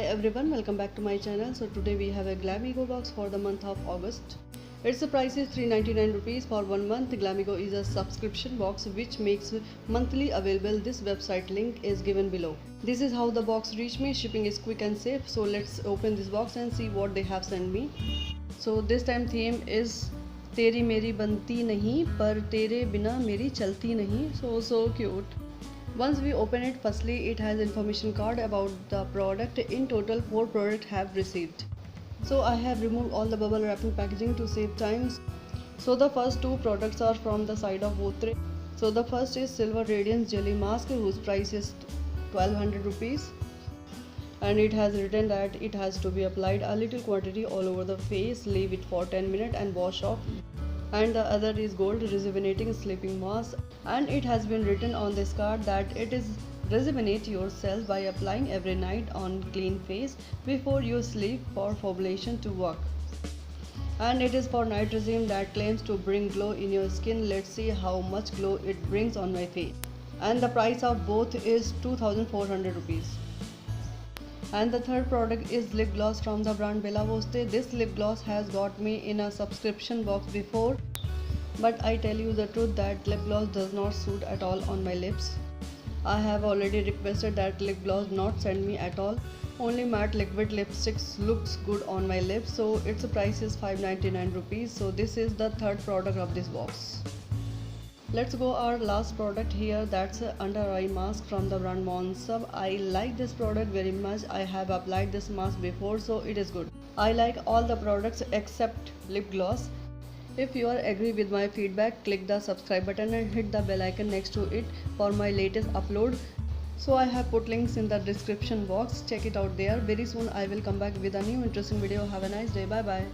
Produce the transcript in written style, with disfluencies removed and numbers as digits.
everyone, welcome back to my channel. So today we have a Glamigo box for the month of August. Its price is 399 rupees for 1 month. Glamigo is a subscription box which makes monthly available. This website link is given below. This is how the box reached me. Shipping is quick and safe. So let's open this box and see what they have sent me. So this time theme is तेरी मेरी बनती नहीं पर तेरे बिना मेरी चलती नहीं. So cute. Once we open it, firstly it has information card about the product. In total 4 products have received. So I have removed all the bubble wrapping packaging to save time. So the first 2 products are from the side of Votre. So the first is Silver Radiance Jelly Mask, whose price is 1200 rupees. And it has written that it has to be applied a little quantity all over the face, leave it for 10 minutes and wash off. And the other is Gold Rejuvenating Sleeping Mask, and it has been written on this card that it is rejuvenate yourself by applying every night on clean face before you sleep for formulation to work. And it is for night regime that claims to bring glow in your skin. Let's see how much glow it brings on my face. And the price of both is 2400 rupees. And the third product is lip gloss from the brand Bella Voste. This lip gloss has got me in a subscription box before, but I tell you the truth that lip gloss does not suit at all on my lips. I have already requested that lip gloss not send me at all. Only matte liquid lipsticks looks good on my lips. So its price is 599 rupees. So this is the third product of this box. Let's go our last product here, that's under eye mask from the brand Monsub. I like this product very much. I have applied this mask before, so it is good. I like all the products except lip gloss. If you are agree with my feedback, click the subscribe button and hit the bell icon next to it for my latest upload. So I have put links in the description box, check it out there. Very soon I will come back with a new interesting video. Have a nice day. Bye bye.